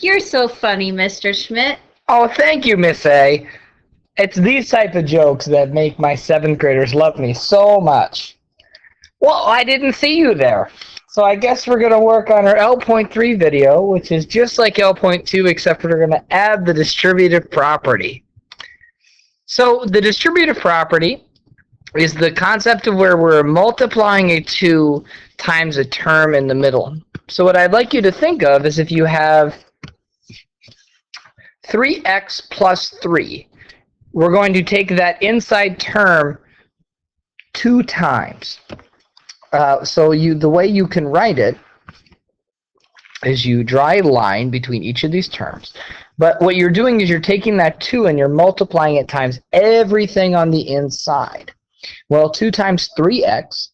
You're so funny, Mr. Schmidt. Oh, thank you, Miss A. It's these type of jokes that make my 7th graders love me so much. Well, I didn't see you there. So I guess we're going to work on our L.3 video, which is just like L.2, except we're going to add the distributive property. So the distributive property is the concept of where we're multiplying a 2 times a term in the middle. So what I'd like you to think of is if you have 3x plus 3, we're going to take that inside term 2 times. So the way you can write it is you draw a line between each of these terms. But what you're doing is you're taking that 2 and you're multiplying it times everything on the inside. Well, 2 times 3x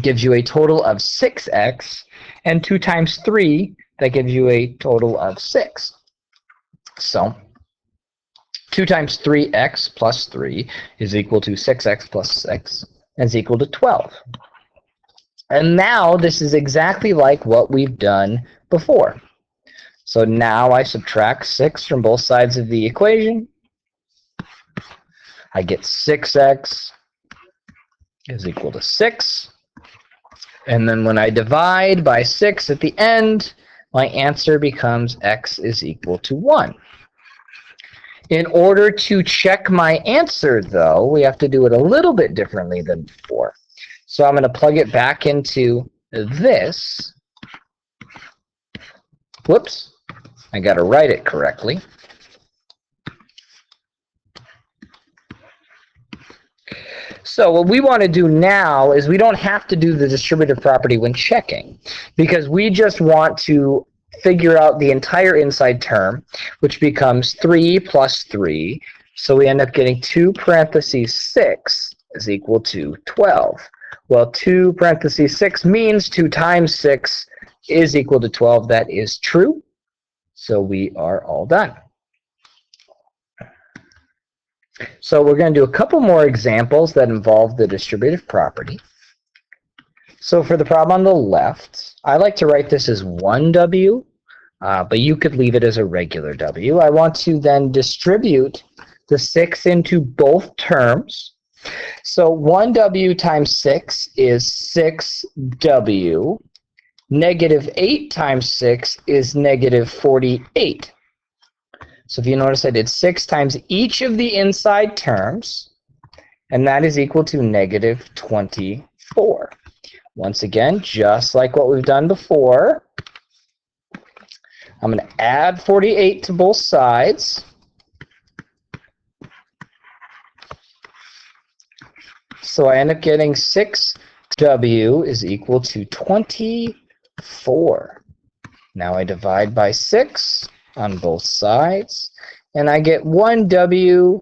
gives you a total of 6x, and 2 times 3, that gives you a total of 6. So 2 times 3x plus 3 is equal to 6x plus 6, and is equal to 12. And now this is exactly like what we've done before. So now I subtract 6 from both sides of the equation. I get 6x is equal to 6. And then when I divide by 6 at the end, my answer becomes x is equal to 1. In order to check my answer, though, we have to do it a little bit differently than before. So I'm going to plug it back into this. Whoops, I got to write it correctly. So what we want to do now is we don't have to do the distributive property when checking, because we just want to figure out the entire inside term, which becomes 3 plus 3. So we end up getting 2 parentheses 6 is equal to 12. Well, 2 parentheses 6 means 2 times 6 is equal to 12. That is true. So we are all done. So we're going to do a couple more examples that involve the distributive property. So for the problem on the left, I like to write this as 1w, but you could leave it as a regular w. I want to then distribute the 6 into both terms. So 1w times 6 is 6w. Negative 8 times 6 is negative 48. So if you notice, I did 6 times each of the inside terms, and that is equal to negative 24. Once again, just like what we've done before, I'm going to add 48 to both sides. So I end up getting 6w is equal to 24. Now I divide by 6 on both sides, and I get 1w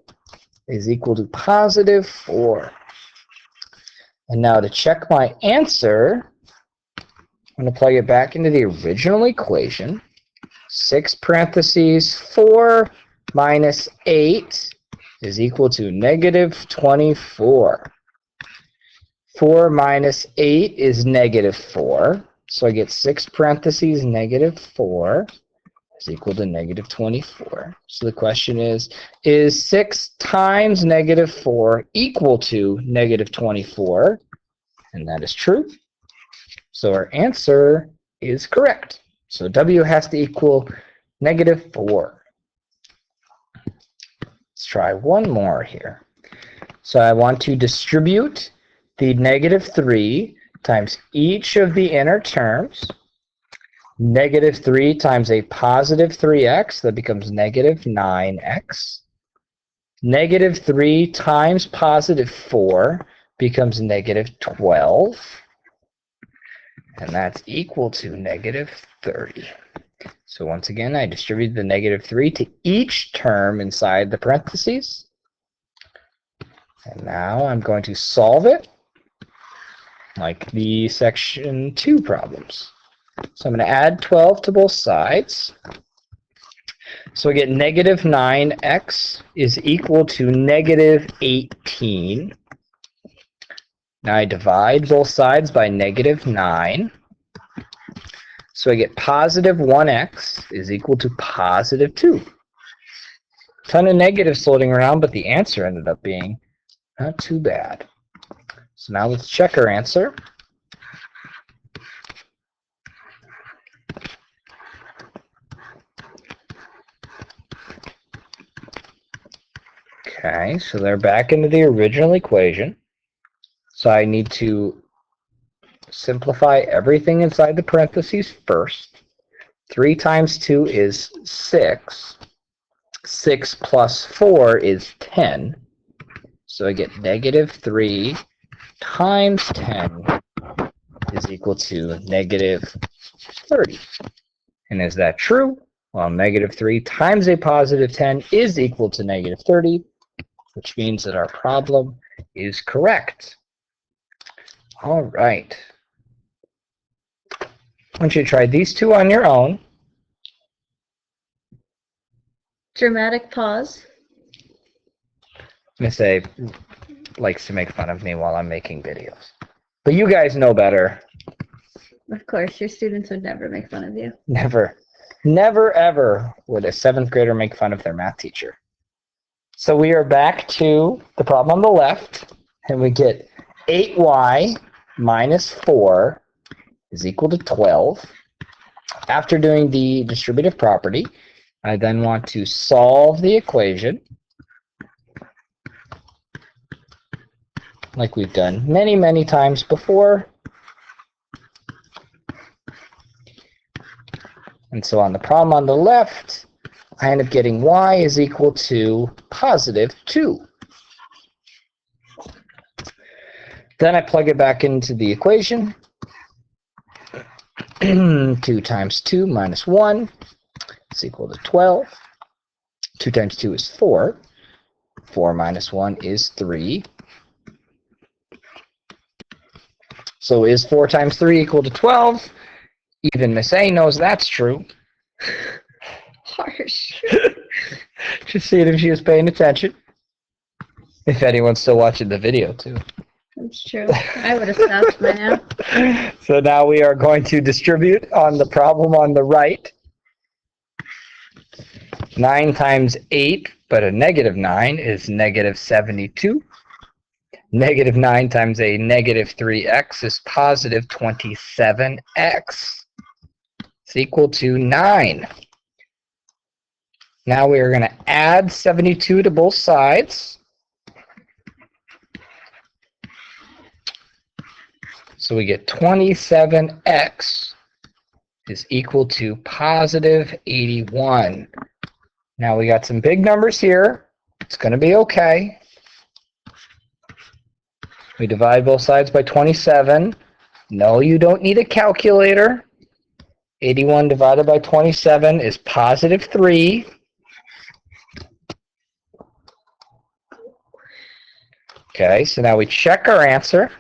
is equal to positive 4. And now to check my answer, I'm going to plug it back into the original equation. 6 parentheses 4 minus 8 is equal to negative 24. 4 minus 8 is negative 4. So I get 6 parentheses negative 4 is equal to negative 24. So the question is 6 times negative 4 equal to negative 24? And that is true. So our answer is correct. So w has to equal negative 4. Let's try one more here. So I want to distribute the negative 3 times each of the inner terms. Negative 3 times a positive 3x, that becomes negative 9x. Negative 3 times positive 4 becomes negative 12. And that's equal to negative 30. So once again, I distribute the negative 3 to each term inside the parentheses. And now I'm going to solve it like the section 2 problems. So I'm going to add 12 to both sides. So I get negative 9x is equal to negative 18. Now I divide both sides by negative 9. So I get positive 1x is equal to positive 2. Ton of negatives floating around, but the answer ended up being not too bad. So now let's check our answer. Okay, so they're back into the original equation. So I need to simplify everything inside the parentheses first. 3 times 2 is 6. 6 plus 4 is 10. So I get negative 3 times 10 is equal to negative 30. And is that true? Well, negative 3 times a positive 10 is equal to negative 30, which means that our problem is correct. All right. I want you to try these two on your own. Dramatic pause. Miss A likes to make fun of me while I'm making videos. But you guys know better. Of course, your students would never make fun of you. Never, never, ever would a 7th grader make fun of their math teacher. So we are back to the problem on the left, and we get 8y minus 4 is equal to 12. After doing the distributive property, I then want to solve the equation like we've done many, many times before. And so on the problem on the left, I end up getting y is equal to positive 2. Then I plug it back into the equation. 2 times 2 minus 1 is equal to 12. 2 times 2 is 4. 4 minus 1 is 3. So is 4 times 3 equal to 12? Even Miss A knows that's true. Harsh. Just seeing if she was paying attention. If anyone's still watching the video, too. That's true. I would have stopped by now. So now we are going to distribute on the problem on the right. 9 times 8, but a negative 9 is negative 72. Negative 9 times a negative 3x is positive 27x. It's equal to 9. Now we are going to add 72 to both sides. So we get 27x is equal to positive 81. Now we got some big numbers here. It's going to be okay. We divide both sides by 27. No, you don't need a calculator. 81 divided by 27 is positive 3. Okay, so now we check our answer.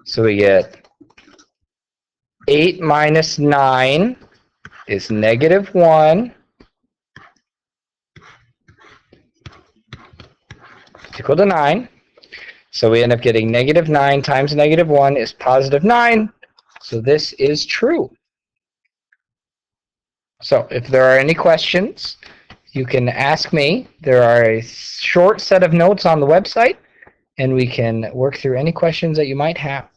So we get 8 minus 9 is negative 1. Equal to 9. So we end up getting negative 9 times negative 1 is positive 9. So this is true. So if there are any questions, you can ask me. There are a short set of notes on the website, and we can work through any questions that you might have.